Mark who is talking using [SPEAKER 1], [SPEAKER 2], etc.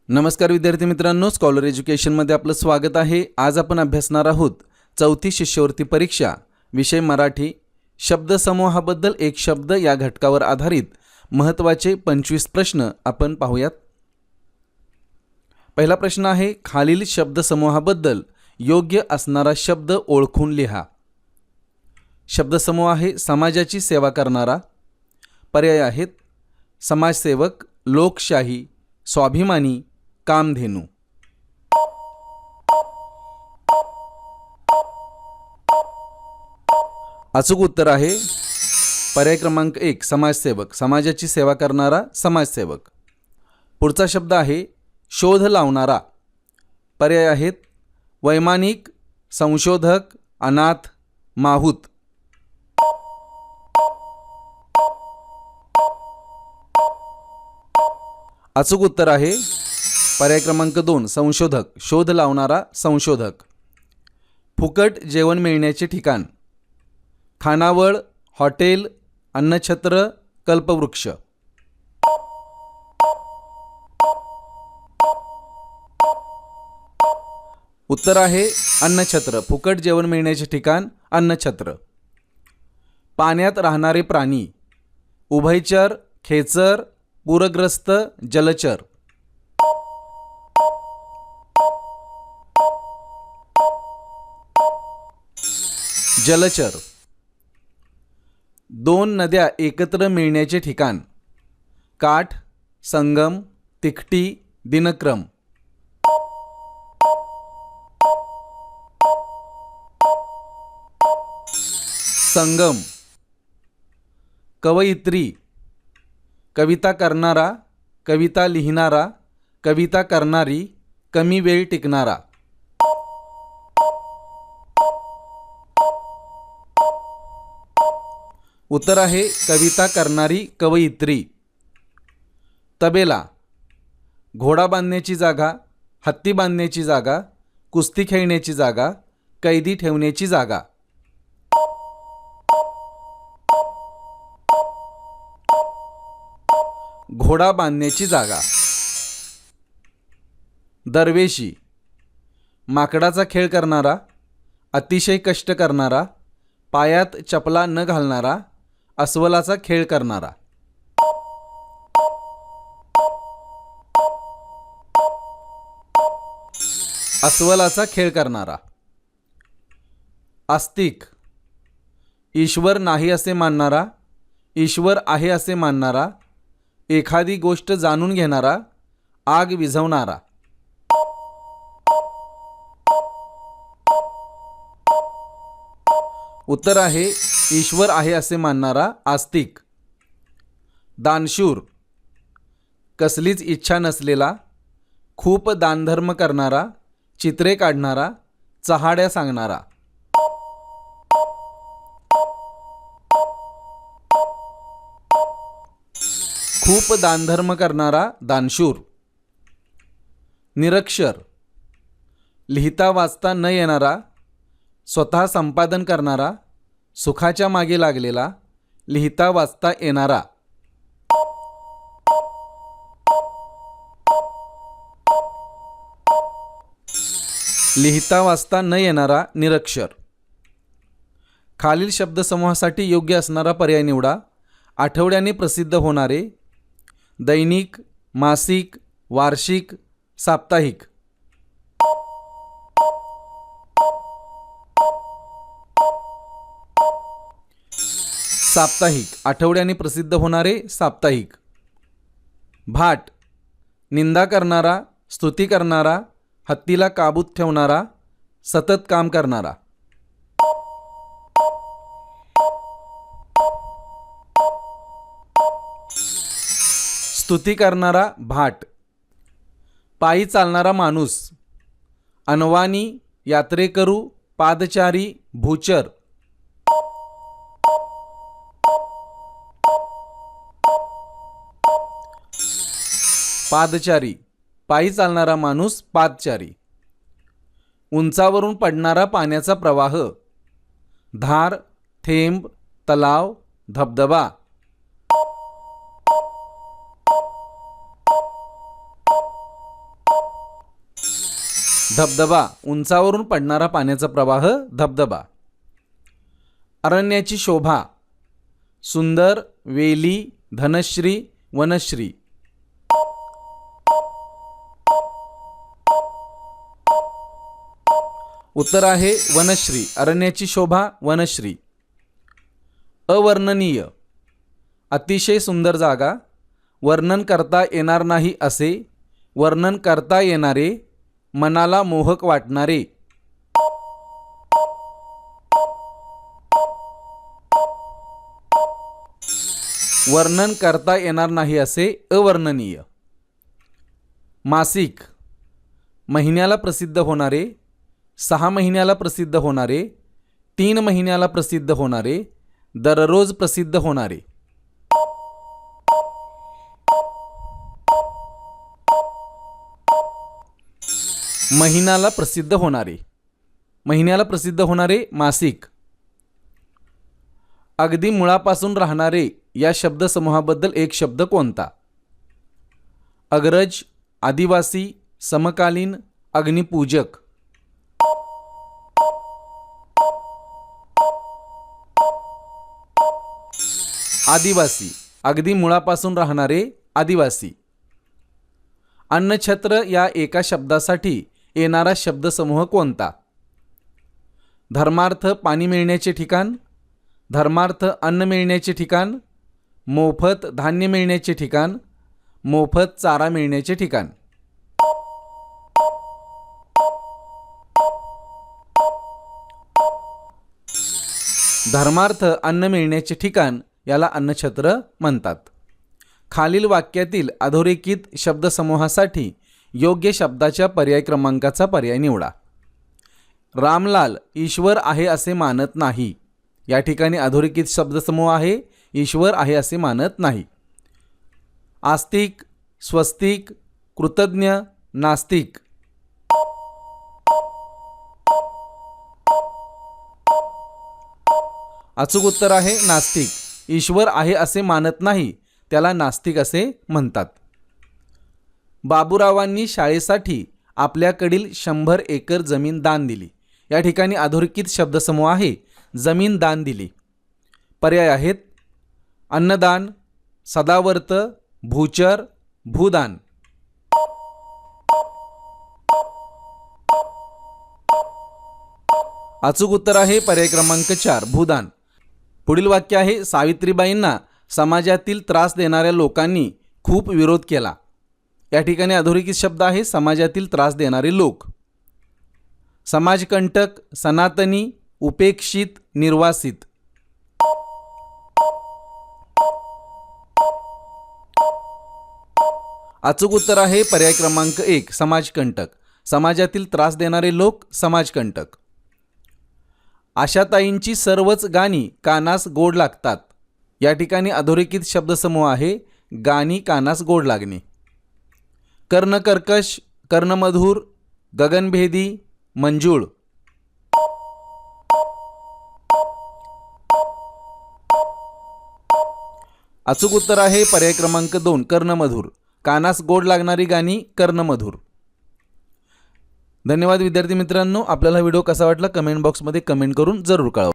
[SPEAKER 1] नमस्कार विद्यार्थी मित्रांनो, स्कॉलर एज्युकेशनमध्ये आपलं स्वागत आहे। आज आपण अभ्यासणार आहोत चौथी शिष्यवृत्ती परीक्षा विषय मराठी शब्दसमूहाबद्दल एक शब्द या घटकावर आधारित महत्त्वाचे 25 प्रश्न आपण पाहूयात। पहिला प्रश्न आहे, खालील शब्दसमूहाबद्दल योग्य असणारा शब्द ओळखून लिहा। शब्दसमूह आहे समाजाची सेवा करणारा, पर्याय आहेत समाजसेवक, लोकशाही, स्वाभिमानी, कामधेनू। अचूक उत्तर आहे पर्याय क्रमांक 1 समाजसेवक, समाजाची सेवा करणारा समाजसेवक। पुढचा शब्द आहे शोध लावणारा, पर्याय आहेत वैमानिक, संशोधक, अनाथ, माहूत। अचूक उत्तर आहे पर्याय क्रमांक 2 संशोधक, शोध लावणारा संशोधक। फुकट जेवण मिळण्याचे ठिकाण, खानावळ, हॉटेल, अन्नछत्र, कल्पवृक्ष। उत्तर आहे अन्नछत्र, फुकट जेवण मिळण्याचे ठिकाण अन्नछत्र। पाण्यात राहणारे प्राणी, उभयचर, खेचर, पूरग्रस्त, जलचर। जलचर। दोन नद्या एकत्र मिळण्याचे ठिकाण, काठ, संगम, तिकटी, दिनक्रम। संगम। कवयित्री, कविता करणारा, कविता लिहिणारा, कविता करणारी, कमी वेळ टिकणारा। उत्तर आहे कविता करणारी कवयित्री। तबेला, घोडा बांधण्याची जागा, हत्ती बांधण्याची जागा, कुस्ती खेळण्याची जागा, कैदी ठेवण्याची जागा। घोडा बांधण्याची जागा। दरवेशी, माकडाचा खेळ करणारा, अतिशय कष्ट करणारा, पायात चपला न घालणारा, अस्वलाचा खेळ करणारा। अस्वलाचा खेळ करणारा। आस्तिक, ईश्वर नाही असे मानणारा, ईश्वर आहे असे मानणारा, एखादी गोष्ट जाणून घेणारा, आग विझवणारा। उत्तर आहे ईश्वर आहे असे मानणारा आस्तिक। दानशूर, कसलीच इच्छा नसलेला, खूप दानधर्म करणारा, चित्रे काढणारा, चहाड्या सांगणारा। खूप दानधर्म करणारा दानशूर। निरक्षर, लिहिता वाचता न येणारा, स्वतः संपादन करणारा, सुखाच्या मागे लागलेला, लिहिता वाचता येणारा। लिहिता वाचता न येणारा निरक्षर। खालील शब्दसमूहासाठी योग्य असणारा पर्याय निवडा। आठवड्याने प्रसिद्ध होणारे, दैनिक, मासिक, वार्षिक, साप्ताहिक। साप्ताहिक, आठवड्याने प्रसिद्ध होणारे साप्ताहिक। भाट, निंदा करणारा, स्तुती करणारा, हत्तीला काबूत ठेवणारा, सतत काम करणारा। स्तुती करणारा भाट। पायी चालणारा माणूस, अनवाणी, यात्रेकरू, पादचारी, भूचर। पादचारी, पायी चालणारा माणूस पादचारी। उंचावरून पडणारा पाण्याचा प्रवाह, धार, थेंब, तलाव, धबधबा। धबधबा उंचावरून पडणारा पाण्याचा प्रवाह धबधबा. अरण्याची शोभा सुंदर, वेली, धनश्री, वनश्री. उत्तर आहे वनश्री. अरण्याची शोभा वनश्री. अवर्णनीय अतिशय सुंदर जागा, वर्णन करता येणार नाही असे, वर्णन करता येणारे, मनाला मोहक वाटणारे. वर्णन करता येणार नाही असे अवर्णनीय. मासिक महिन्याला प्रसिद्ध होणारे, 6 महिन्याला प्रसिद्ध होणारे, 3 महिन्याला प्रसिद्ध होणारे, दररोज प्रसिद्ध होणारे. महिन्याला प्रसिद्ध होणारे. महिन्याला प्रसिद्ध होणारे मासिक. अगदी मुळापासून राहणारे या शब्दसमूहाबद्दल एक शब्द कोणता? अग्रज, आदिवासी, समकालीन, अग्निपूजक. आदिवासी. अगदी मुळापासून राहणारे आदिवासी. अन्नछत्र या एका शब्दासाठी येणारा शब्दसमूह कोणता? धर्मार्थ पाणी मिळण्याचे ठिकाण, धर्मार्थ अन्न मिळण्याचे ठिकाण, मोफत धान्य मिळण्याचे ठिकाण, मोफत चारा मिळण्याचे ठिकाण. धर्मार्थ अन्न मिळण्याचे ठिकाण याला अन्नछत्र म्हणतात. खालील वाक्यातील अधोरेखित शब्दसमूहासाठी योग्य शब्दाच्या पर्याय क्रमांकाचा पर्याय निवडा. रामलाल ईश्वर आहे असे मानत नाही. या ठिकाणी अधोरेखित शब्दसमूह आहे, ईश्वर आहे असे मानत नाही. आस्तिक, स्वस्तिक, कृतज्ञ, नास्तिक. अचूक उत्तर आहे नास्तिक. ईश्वर आहे असे मानत नाही त्याला नास्तिक असे म्हणतात. बाबूरावांनी शाळेसाठी आपल्याकडील 100 एकर जमीन दान दिली. या ठिकाणी अधोरेखित शब्दसमूह आहे जमीन दान दिली. पर्याय आहेत अन्नदान, सदावर्त, भूचर, भूदान. अचूक उत्तर आहे पर्याय क्रमांक 4 भूदान. पुढील वाक्य आहे सावित्रीबाईंना समाजातील त्रास देणाऱ्या लोकांनी खूप विरोध केला. या ठिकाणी अधोरेखित शब्द आहे समाजातील त्रास देणारे लोक. समाजकंटक, सनातनी, उपेक्षित, निर्वासित. अचूक उत्तर आहे पर्याय क्रमांक 1 समाजकंटक. समाजातील त्रास देणारे लोक समाजकंटक. आशाताईंची सर्वच गाणी कानास गोड लागतात. या ठिकाणी अधोरेखित शब्दसमूह आहे गाणी कानास गोड लागणे. कर्णकर्कश, कर्णमधुर, गगनभेदी, मंजूळ. अचूक उत्तर आहे पर्याय क्रमांक 2 कर्णमधुर. कानास गोड लागणारी गाणी कर्णमधुर. धन्यवाद विद्यार्थी मित्रांनो. आपल्याला व्हिडिओ कसा वाटला कमेंट बॉक्समध्ये कमेंट करून जरूर कळवा.